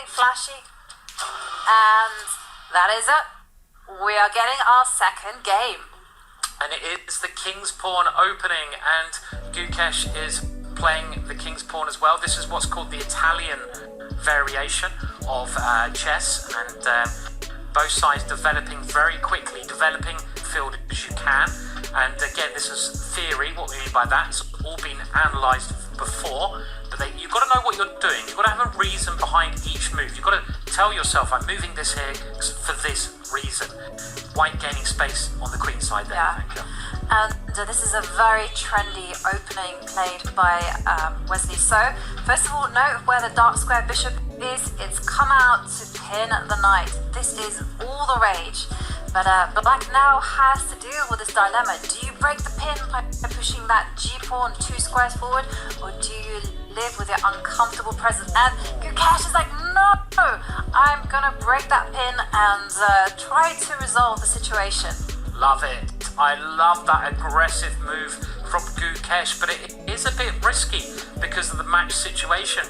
flashy. And that is it. We are getting our second game. And it is the King's Pawn opening, and Gukesh is playing the King's Pawn as well. This is what's called the Italian variation of chess, and both sides developing very quickly, developing field as you can. And again, this is theory. What we mean by that, it's all been analysed before, but you've got to know what you're doing. You've got to have a reason behind each move. You've got to tell yourself, I'm moving this here for this reason. White gaining space on the queen side there. Yeah. And this is a very trendy opening played by Wesley. So, first of all, note where the dark square bishop is. It's come out to pin the knight. This is all the rage. But Black now has to deal with this dilemma. Do you break the pin by pushing that g-pawn 2 squares forward, or do you live with your uncomfortable presence? And Gukesh is like, no, I'm gonna break that pin and try to resolve the situation. Love it. I love that aggressive move from Gukesh, but it is a bit risky because of the match situation.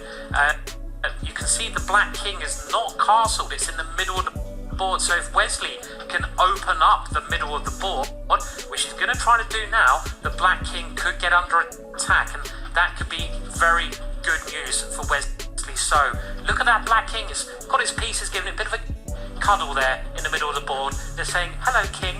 You can see the black king is not castled, it's in the middle of the board. So if Wesley can open up the middle of the board, which he's going to try to do now, the black king could get under attack, and that could be very good news for Wesley. So look at that black king, he's got his pieces, giving it a bit of a cuddle there in the middle of the board. They're saying, hello king,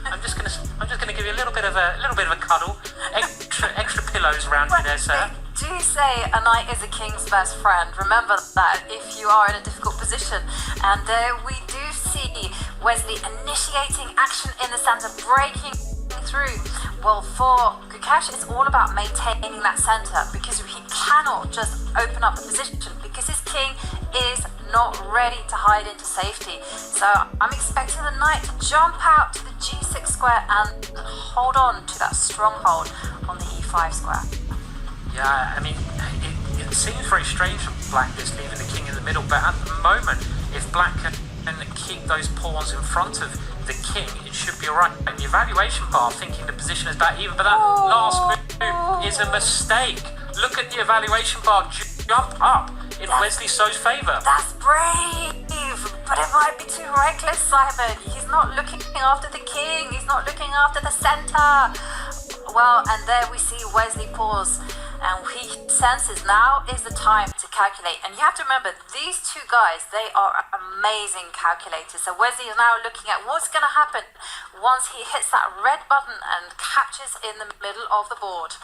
I'm just gonna give you a little bit of a cuddle, extra pillows around you there, sir. Do say a knight is a king's best friend. Remember that if you are in a difficult position. And we do see Wesley initiating action in the center, breaking through. Well, for Gukesh, it's all about maintaining that center, because he cannot just open up the position because his king is not ready to hide into safety. So I'm expecting the knight to jump out to the g6 square and hold on to that stronghold on the e5 square. Yeah, I mean, it seems very strange for Black just leaving the king in the middle, but at the moment, if Black can keep those pawns in front of the king, it should be alright. And the evaluation bar thinking the position is about even, but that last move is a mistake. Look at the evaluation bar jump up in Wesley So's favour. That's brave, but it might be too reckless, Simon. He's not looking after the king, he's not looking after the centre. Well, and there we see Wesley pause, and he senses now is the time to calculate. And you have to remember, these two guys, they are amazing calculators. So Wesley is now looking at what's going to happen once he hits that red button and captures in the middle of the board.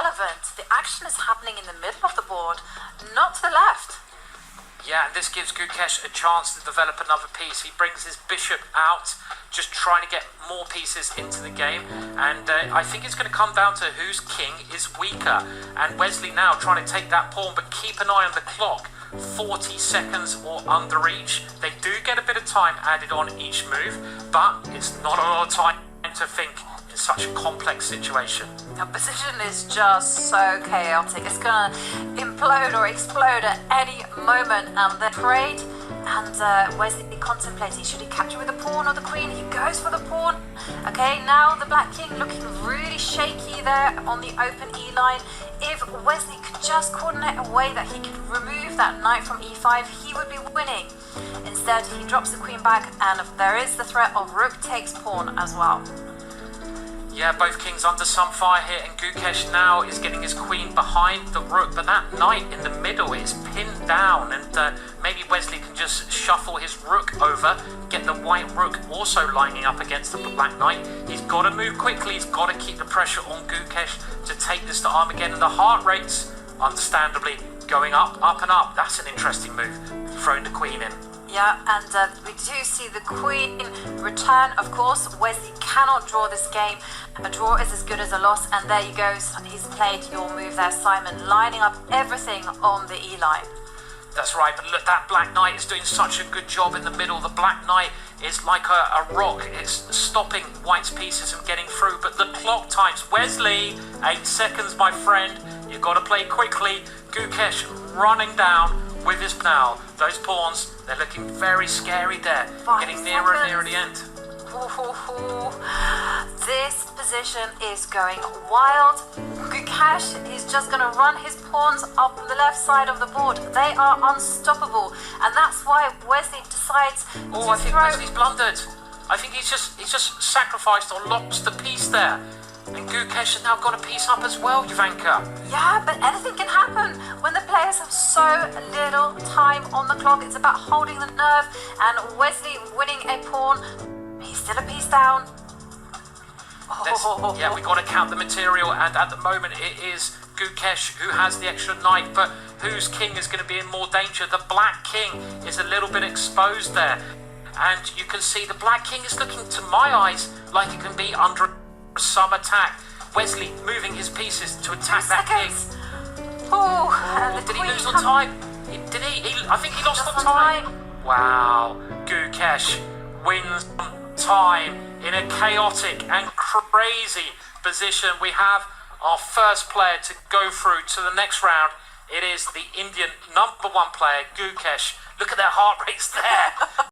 relevant. The action is happening in the middle of the board, not to the left. Yeah, and this gives Gukesh a chance to develop another piece. He brings his bishop out, just trying to get more pieces into the game. And I think it's going to come down to whose king is weaker. And Wesley now trying to take that pawn, but keep an eye on the clock. 40 seconds or under each. They do get a bit of time added on each move, but it's not a lot of time to think in such a complex situation. The position is just so chaotic. It's gonna implode or explode at any moment. And the trade, and Wesley contemplating, should he capture with the pawn or the queen? He goes for the pawn. Okay, now the black king looking really shaky there on the open E line. If Wesley could just coordinate a way that he could remove that knight from e5, he would be winning. Instead, he drops the queen back, and there is the threat of rook takes pawn as well. Yeah, both kings under some fire here, and Gukesh now is getting his queen behind the rook, but that knight in the middle is pinned down, and maybe Wesley can just shuffle his rook over, get the white rook also lining up against the black knight. He's got to move quickly, he's got to keep the pressure on Gukesh to take this to Armageddon. The heart rate's understandably going up, up and up. That's an interesting move, throwing the queen in. Yeah, and we do see the queen return, of course. Wesley cannot draw this game. A draw is as good as a loss, and there you go. He's played your move there, Simon, lining up everything on the E-line. That's right, but look, that black knight is doing such a good job in the middle. The black knight is like a rock. It's stopping white's pieces from getting through, but the clock times. Wesley, 8 seconds, my friend. You've got to play quickly. Gukesh running down with his now. Those pawns, they're looking very scary there. 5 Getting nearer and nearer seconds. the end. This position is going wild. Gukesh is just going to run his pawns up the left side of the board. They are unstoppable, and that's why Wesley decides Oh, to I think throw. Wesley's blundered. I think he's just sacrificed or lost the piece there. And Gukesh has now got a piece up as well, Ivanka. Yeah, but anything can happen when the players have so little time on the clock. It's about holding the nerve, and Wesley winning a pawn. He's still a piece down. Yeah, we got to count the material, and at the moment it is Gukesh who has the extra knight, but whose king is going to be in more danger? The black king is a little bit exposed there, and you can see the black king is looking, to my eyes, like it can be under some attack. Wesley moving his pieces to attack that king. And the Did he queen lose on comes- time? Did he? I think he lost on time. Wow, Gukesh wins on time in a chaotic and crazy position. We have our first player to go through to the next round. It is the Indian #1 player, Gukesh. Look at their heart rates there.